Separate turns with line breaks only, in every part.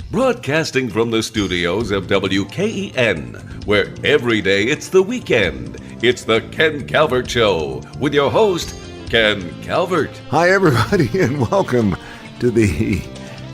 Broadcasting from the studios of WKEN, where every day it's the weekend. It's the Ken Calvert Show with your host, Ken Calvert.
Hi, everybody, and welcome to the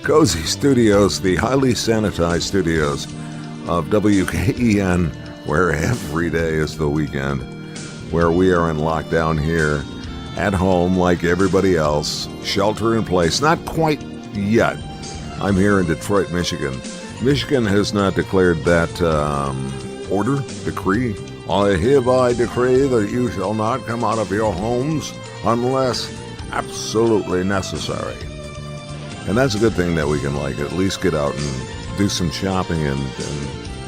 cozy studios, the highly sanitized studios of WKEN, where every day is the weekend, where we are in lockdown here at home like everybody else, shelter in place. Not quite yet. I'm here in Detroit, Michigan. Michigan has not declared that decree. I hereby decree that you shall not come out of your homes unless absolutely necessary. And that's a good thing that we can at least get out and do some shopping, and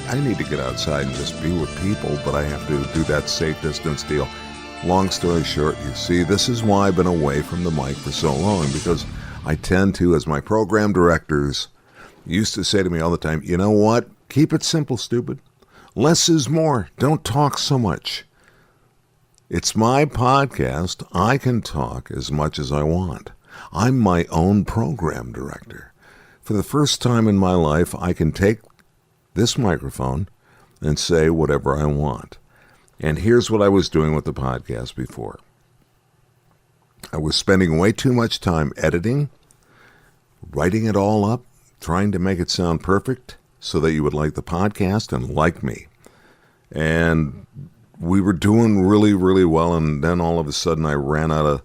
I need to get outside and just be with people, but I have to do that safe distance deal. Long story short, you see, this is why I've been away from the mic for so long, because I tend to, as my program directors used to say to me all the time, you know what? Keep it simple, stupid. Less is more. Don't talk so much. It's my podcast. I can talk as much as I want. I'm my own program director. For the first time in my life, I can take this microphone and say whatever I want. And here's what I was doing with the podcast before. I was spending way too much time editing, writing it all up, trying to make it sound perfect so that you would like the podcast and like me. And we were doing really, really well, and then all of a sudden I ran out of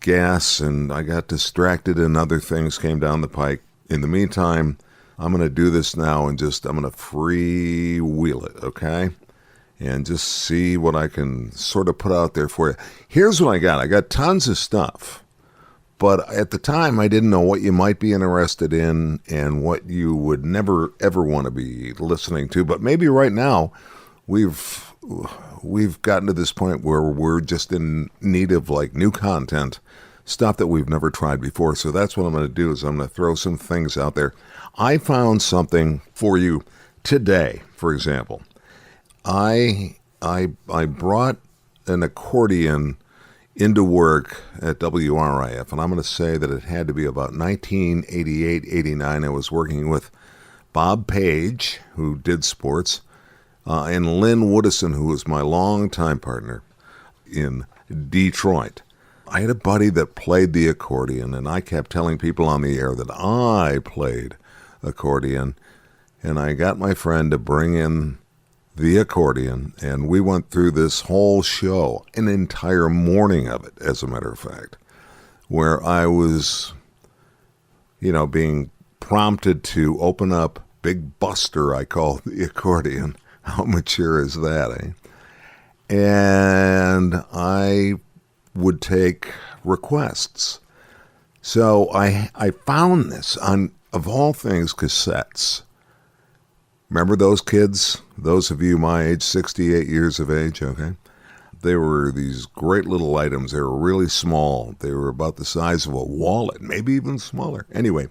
gas and I got distracted and other things came down the pike. In the meantime, I'm going to do this now and I'm going to freewheel it, okay? And just see what I can sort of put out there for you. Here's what I got. I got tons of stuff. But at the time, I didn't know what you might be interested in and what you would never, ever want to be listening to. But maybe right now, we've gotten to this point where we're just in need of new content, stuff that we've never tried before. So that's what I'm going to do, is I'm going to throw some things out there. I found something for you today, for example. I brought an accordion into work at WRIF, and I'm going to say that it had to be about 1988, 89. I was working with Bob Page, who did sports, and Lynn Woodison, who was my longtime partner in Detroit. I had a buddy that played the accordion, and I kept telling people on the air that I played accordion, and I got my friend to bring in the accordion, and we went through this whole show, an entire morning of it, as a matter of fact, where I was, being prompted to open up Big Buster, I call the accordion. How mature is that, eh? And I would take requests. So I found this on, of all things, cassettes. Remember those kids? Those of you my age, 68 years of age, okay? They were these great little items. They were really small. They were about the size of a wallet, maybe even smaller. Anyway,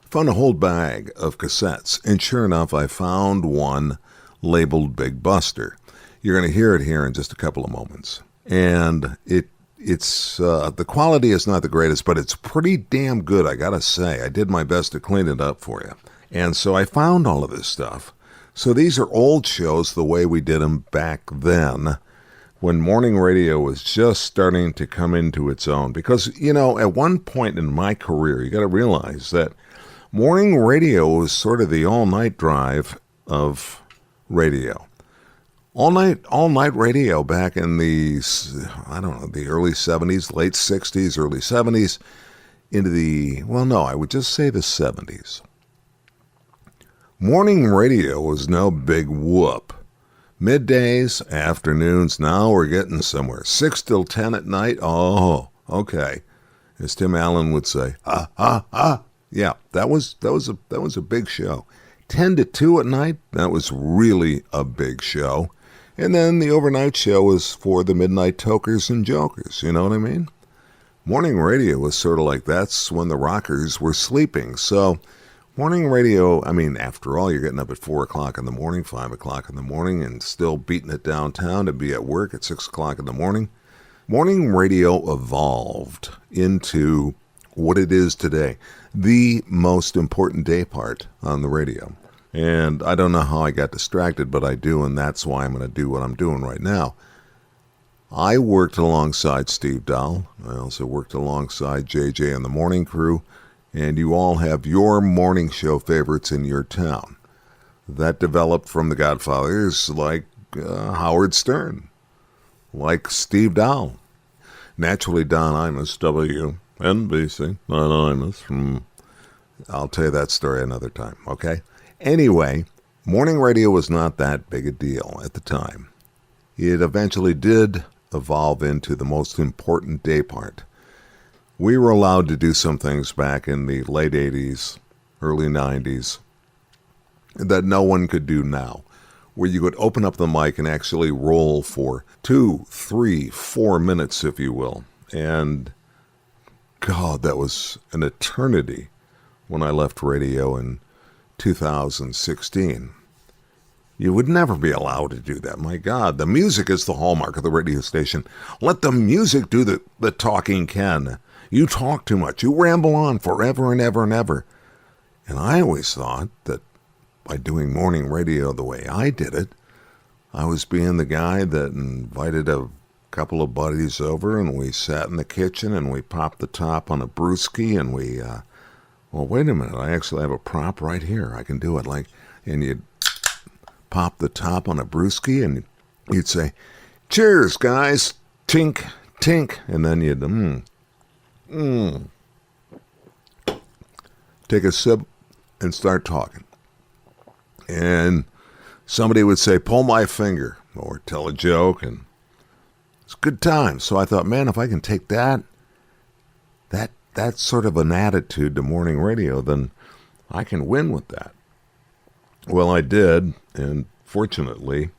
found a whole bag of cassettes, and sure enough, I found one labeled Big Buster. You're going to hear it here in just a couple of moments. And it's the quality is not the greatest, but it's pretty damn good, I got to say. I did my best to clean it up for you. And so I found all of this stuff. So these are old shows the way we did them back then, when morning radio was just starting to come into its own. Because, at one point in my career, you got to realize that morning radio was sort of the all-night drive of radio. All night radio back in the early 70s, late 60s, early 70s, I would just say the 70s. Morning radio was no big whoop. Middays, afternoons, now we're getting somewhere. 6 till 10 at night, oh, okay. As Tim Allen would say, Yeah, that was a big show. 10 to 2 at night, that was really a big show. And then the overnight show was for the midnight tokers and jokers, you know what I mean? Morning radio was sort of like that's when the rockers were sleeping. So morning radio, after all, you're getting up at 4 o'clock in the morning, 5 o'clock in the morning, and still beating it downtown to be at work at 6 o'clock in the morning. Morning radio evolved into what it is today, the most important day part on the radio. And I don't know how I got distracted, but I do, and that's why I'm going to do what I'm doing right now. I worked alongside Steve Dahl. I also worked alongside JJ and the Morning Crew, and you all have your morning show favorites in your town. That developed from the Godfathers like Howard Stern, like Steve Dahl. Naturally, Don Imus, WNBC, Don Imus. I'll tell you that story another time, okay? Anyway, morning radio was not that big a deal at the time. It eventually did evolve into the most important day part. We were allowed to do some things back in the late 80s, early 90s, that no one could do now, where you could open up the mic and actually roll for 2, 3, 4 minutes, if you will. And, God, that was an eternity when I left radio in 2016. You would never be allowed to do that. My God, the music is the hallmark of the radio station. Let the music do the talking, Ken. You talk too much. You ramble on forever and ever and ever. And I always thought that by doing morning radio the way I did it, I was being the guy that invited a couple of buddies over, and we sat in the kitchen and we popped the top on a brewski, and we, well, wait a minute, I actually have a prop right here. I can do it and you'd pop the top on a brewski and you'd say, cheers, guys, tink, tink, and then you'd, take a sip and start talking. And somebody would say, pull my finger, or tell a joke, and it's a good time. So I thought, man, if I can take that sort of an attitude to morning radio, then I can win with that. Well, I did, and fortunately,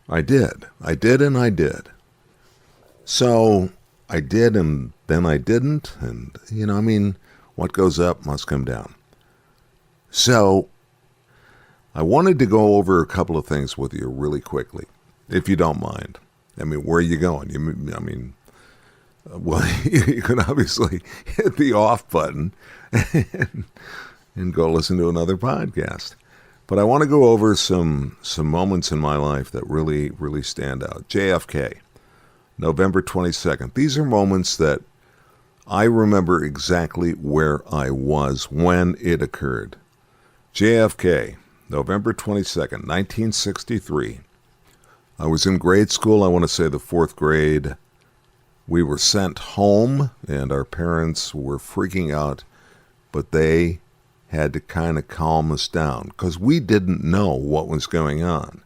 I did. I did. So I did, and then I didn't, and, what goes up must come down. So I wanted to go over a couple of things with you really quickly, if you don't mind. Where are you going? Well, you can obviously hit the off button and go listen to another podcast. But I want to go over some moments in my life that really, really stand out. JFK, November 22nd. These are moments that I remember exactly where I was when it occurred. JFK, November 22nd, 1963. I was in grade school, I want to say the 4th grade. We were sent home, and our parents were freaking out, but they had to kind of calm us down because we didn't know what was going on.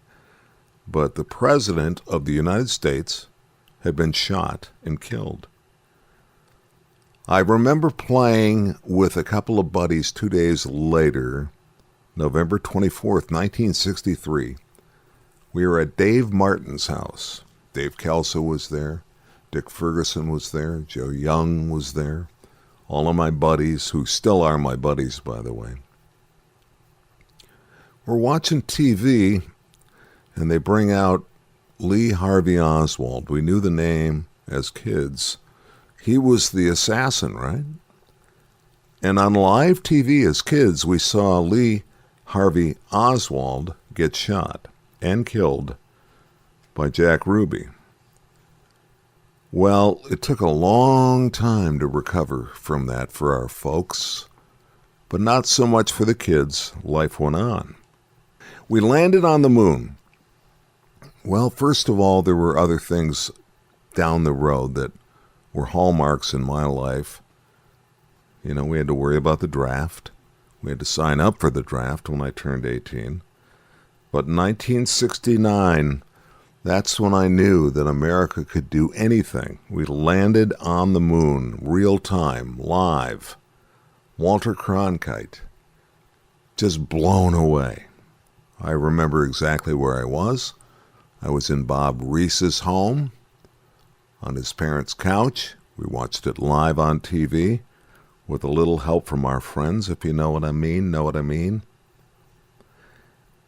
But the President of the United States had been shot and killed. I remember playing with a couple of buddies 2 days later, November 24th, 1963. We were at Dave Martin's house. Dave Kelso was there. Dick Ferguson was there. Joe Young was there. All of my buddies, who still are my buddies, by the way. We're watching TV, and they bring out Lee Harvey Oswald. We knew the name as kids. He was the assassin, right? And on live TV as kids, we saw Lee Harvey Oswald get shot and killed by Jack Ruby. Well, it took a long time to recover from that for our folks, but not so much for the kids. Life went on. We landed on the moon. Well, first of all, there were other things down the road that were hallmarks in my life. We had to worry about the draft. We had to sign up for the draft when I turned 18. But in 1969, that's when I knew that America could do anything. We landed on the moon, real time, live. Walter Cronkite, just blown away. I remember exactly where I was. I was in Bob Reese's home, on his parents' couch. We watched it live on TV, with a little help from our friends, if you know what I mean.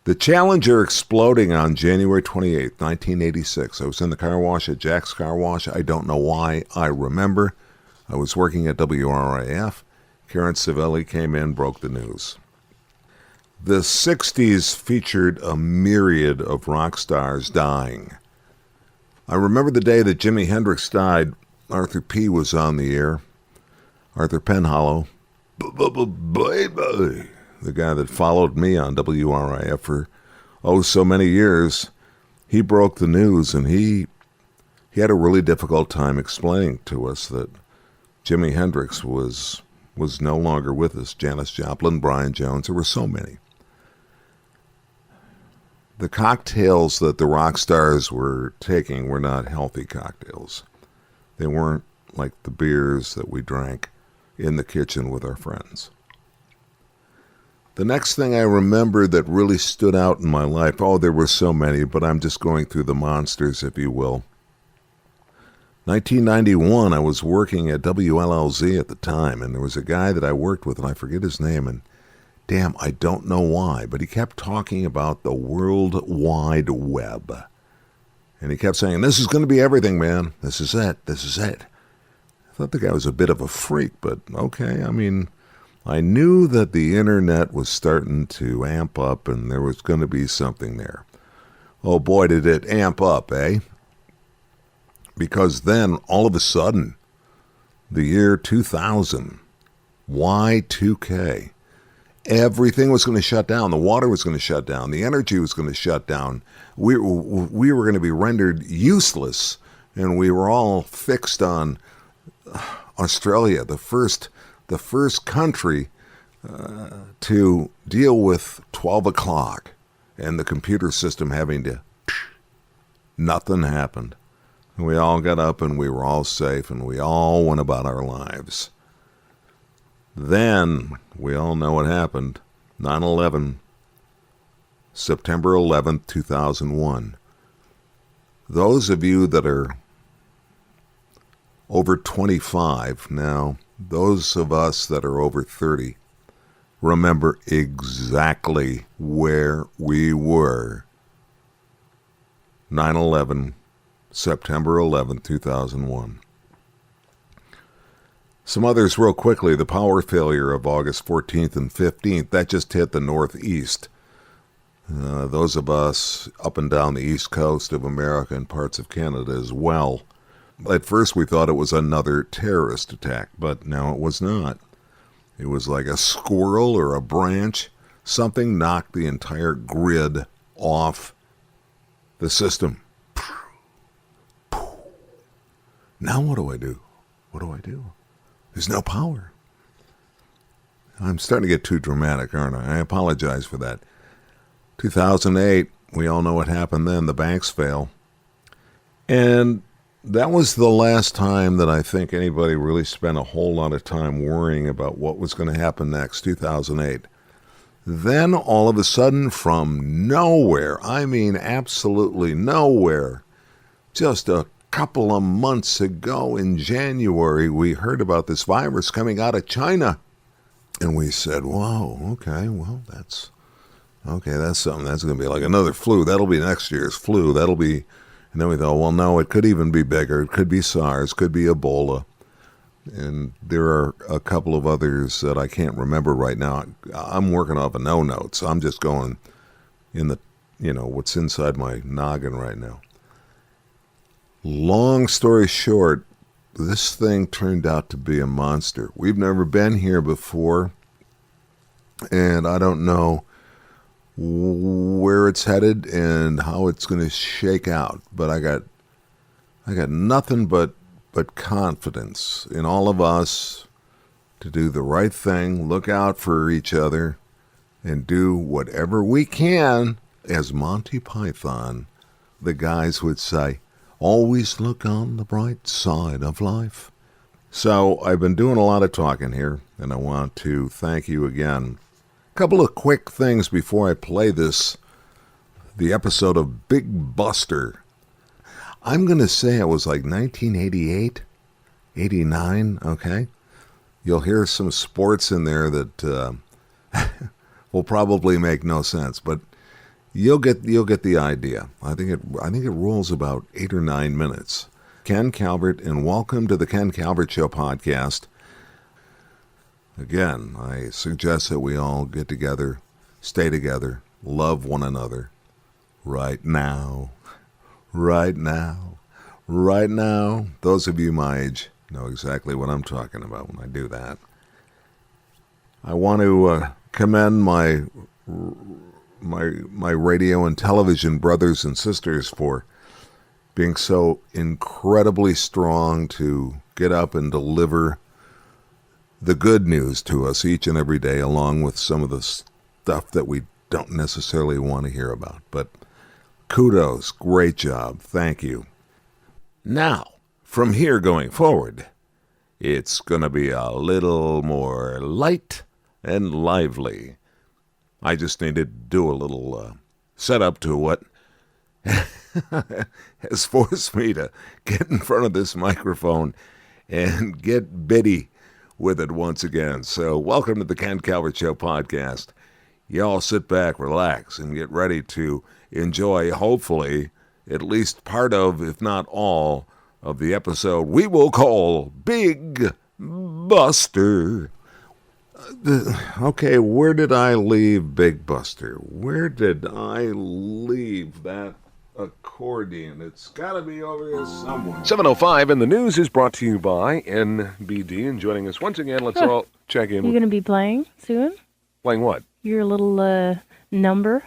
The Challenger exploding on January 28, 1986. I was in the car wash at Jack's Car Wash. I don't know why I remember. I was working at WRIF. Karen Savelli came in, broke the news. The 60s featured a myriad of rock stars dying. I remember the day that Jimi Hendrix died. Arthur P. was on the air. Arthur Penhollow, baby, the guy that followed me on WRIF for so many years, he broke the news, and he had a really difficult time explaining to us that Jimi Hendrix was no longer with us. Janis Joplin, Brian Jones, there were so many. The cocktails that the rock stars were taking were not healthy cocktails. They weren't like the beers that we drank in the kitchen with our friends. The next thing I remember that really stood out in my life, there were so many, but I'm just going through the monsters, if you will. 1991, I was working at WLLZ at the time, and there was a guy that I worked with, and I forget his name, and damn, I don't know why, but he kept talking about the World Wide Web. And he kept saying, this is going to be everything, man. This is it. This is it. I thought the guy was a bit of a freak, but okay. I mean, I knew that the internet was starting to amp up and there was going to be something there. Oh boy, did it amp up, eh? Because then, all of a sudden, the year 2000, Y2K, everything was going to shut down. The water was going to shut down. The energy was going to shut down. We were going to be rendered useless, and we were all fixed on Australia, the first country to deal with 12 o'clock and the computer system having to... Nothing happened. We all got up, and we were all safe, and we all went about our lives. Then, we all know what happened. 9/11, September 11th, 2001. Those of you that are over 25 now, those of us that are over 30, remember exactly where we were. 9/11, September 11th, 2001. Some others real quickly. The power failure of August 14th and 15th, that just hit the Northeast. Those of us up and down the East Coast of America and parts of Canada as well. At first we thought it was another terrorist attack, but no, it was not. It was like a squirrel or a branch. Something knocked the entire grid off the system. Now what do I do? What do I do? There's no power. I'm starting to get too dramatic, aren't I? I apologize for that. 2008, we all know what happened then. The banks fail. And that was the last time that I think anybody really spent a whole lot of time worrying about what was going to happen next, 2008. Then all of a sudden, from nowhere, I mean absolutely nowhere, just a couple of months ago in January, we heard about this virus coming out of China. And we said, whoa, okay, well, that's something. That's going to be like another flu. That'll be next year's flu. That'll be, and then we thought, well, no, it could even be bigger. It could be SARS, could be Ebola. And there are a couple of others that I can't remember right now. I'm working off of no notes. I'm just going in the, what's inside my noggin right now. Long story short, this thing turned out to be a monster. We've never been here before, and I don't know where it's headed and how it's going to shake out. But I got nothing but confidence in all of us to do the right thing, look out for each other, and do whatever we can. As Monty Python, the guys would say, always look on the bright side of life. So I've been doing a lot of talking here, and I want to thank you again. A couple of quick things before I play the episode of Big Buster. I'm going to say it was like 1988, 89, okay? You'll hear some sports in there that will probably make no sense, but you'll get the idea. I think it rolls about 8 or 9 minutes. Ken Calvert, and welcome to the Ken Calvert Show podcast. Again, I suggest that we all get together, stay together, love one another. Right now. Right now. Right now. Those of you my age know exactly what I'm talking about when I do that. I want to commend my radio and television brothers and sisters for being so incredibly strong to get up and deliver the good news to us each and every day, along with some of the stuff that we don't necessarily want to hear about. But kudos, great job, thank you. Now, from here going forward, it's going to be a little more light and lively. I just need to do a little setup to what has forced me to get in front of this microphone and get bitty with it once again. So welcome to the Ken Calvert Show podcast. Y'all sit back, relax, and get ready to enjoy, hopefully, at least part of, if not all, of the episode we will call Big Buster. Okay, where did I leave Big Buster? Where did I leave that accordion? It's got to be over here somewhere.
7:05, and the news is brought to you by NBD. And joining us once again, let's all check in.
You're going to be playing soon?
Playing what?
Your little number,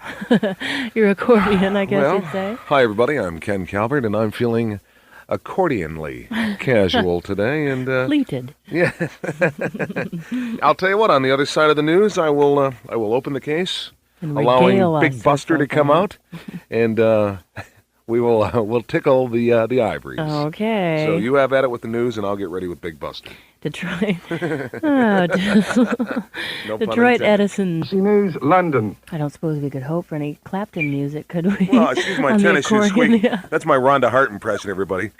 your accordion, I guess you'd say.
Hi, everybody. I'm Ken Calvert, and I'm feeling accordionly casual today. And
Pleated.
Yeah. I'll tell you what, on the other side of the news, I will open the case, allowing Big Buster to come out, and we'll tickle the ivories.
Okay.
So you have at it with the news, and I'll get ready with Big Buster.
Detroit.
No
Detroit Edison.
News, London.
I don't suppose we could hope for any Clapton music, could we?
Well, excuse my
On the
tennis shoes
accordion,
squeak.
yeah.
That's my Rhonda Hart impression, everybody.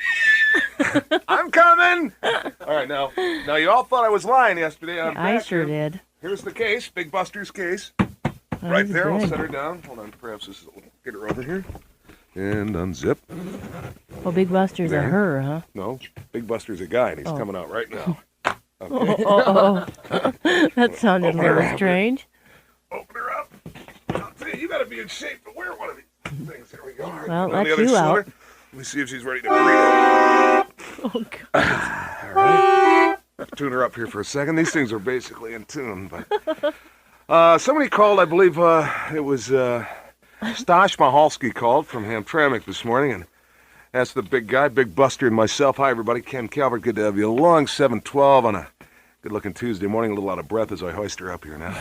I'm coming! All right, now you all thought I was lying yesterday.
I sure did.
Here's the case, Big Buster's case.
That
Right
was
there, I'll
good.
set her down. Hold on, perhaps this will get her over here. And unzip.
Well, Big Buster's
There.
a her, huh?
No, Big Buster's a guy, and he's coming out right now. Okay.
That sounded a little strange.
Open her up. I'll tell you, you got to be in shape to wear one of these things. Here we go. All right,
Well,
put on the
that's
other
you
shoulder.
out.
Let me see if she's ready to breathe.
Oh, God.
All right. Have to tune her up here for a second. These things are basically in tune. But somebody called, I believe it was Stash Mahalski called from Hamtramck this morning, and asked the big guy, Big Buster, and myself. Hi, everybody. Ken Calvert. Good to have you along. 7:12 on a good-looking Tuesday morning. A little out of breath as I hoist her up here now.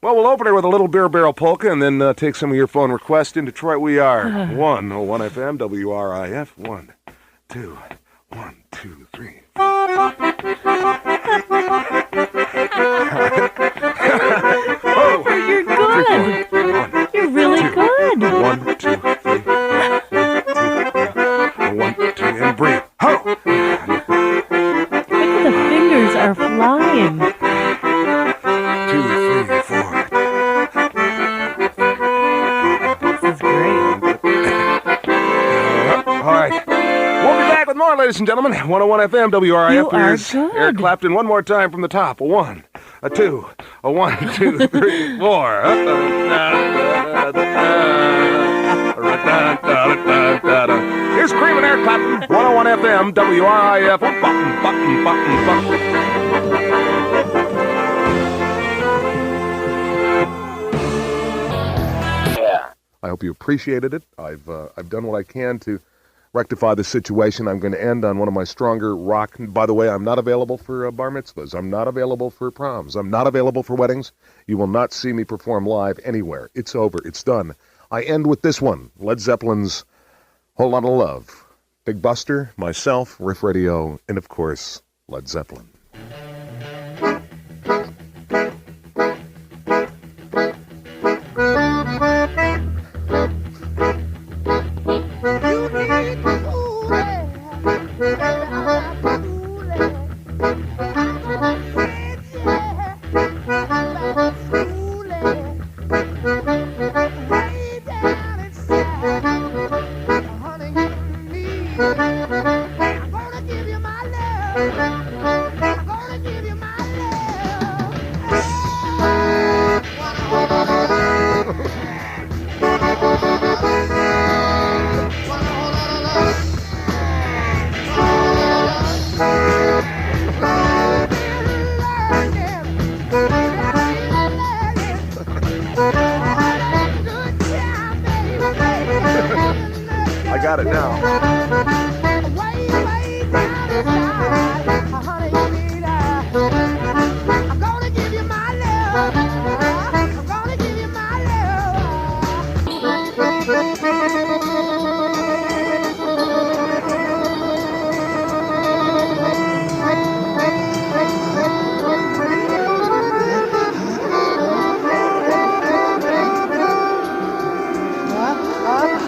Well, we'll open her with a little beer barrel polka and then take some of your phone requests. In Detroit, we are 101 FM, WRIF. 1, 2, 1, 2, 3.
Oh, you're good. You're really good.
1, 2, 3. 1, 2, and breathe. Ho!
Look at the fingers are flying.
2, 3, 4.
This is great.
All right. We'll be back with more, ladies and gentlemen. 101 FM, WRIF.
You are
Here's
good.
Eric Clapton one more time from the top. A 1, a 2, a 1, 2, 3, 4. Here's Cream and Eric Clapton, 101 FM, WRIF. Button. I hope you appreciated it. I've done what I can to rectify the situation. I'm going to end on one of my stronger rock. By the way, I'm not available for bar mitzvahs. I'm not available for proms. I'm not available for weddings. You will not see me perform live anywhere. It's over. It's done. I end with this one, Led Zeppelin's Whole Lotta Love. Big Buster, myself, Riff Radio, and of course, Led Zeppelin.
Way down inside, honey, you need
got it now.
Way, way down inside, honey, sweetheart. I'm gonna give you my love. I'm gonna give you my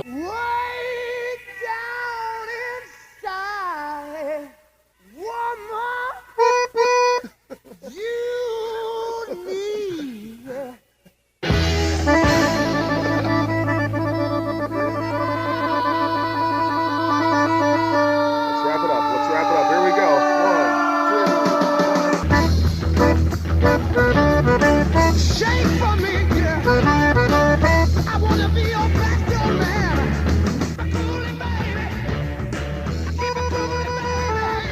way down inside, woman, you need.
Let's wrap it up. Let's wrap it up. Here we go. 1, 2.
Shake for me, yeah. I wanna be your best your man. Coolie, baby. Keep it coolie, baby.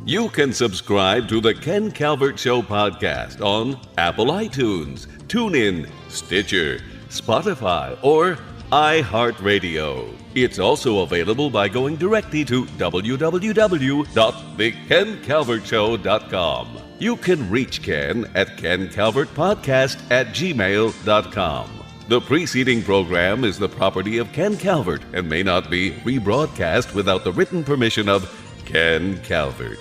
You can subscribe to the Ken Calvert Show podcast on Apple iTunes, TuneIn, Stitcher, Spotify, or iHeartRadio. It's also available by going directly to www.thekencalvertshow.com. You can reach Ken at kencalvertpodcast@gmail.com. The preceding program is the property of Ken Calvert and may not be rebroadcast without the written permission of Ken Calvert.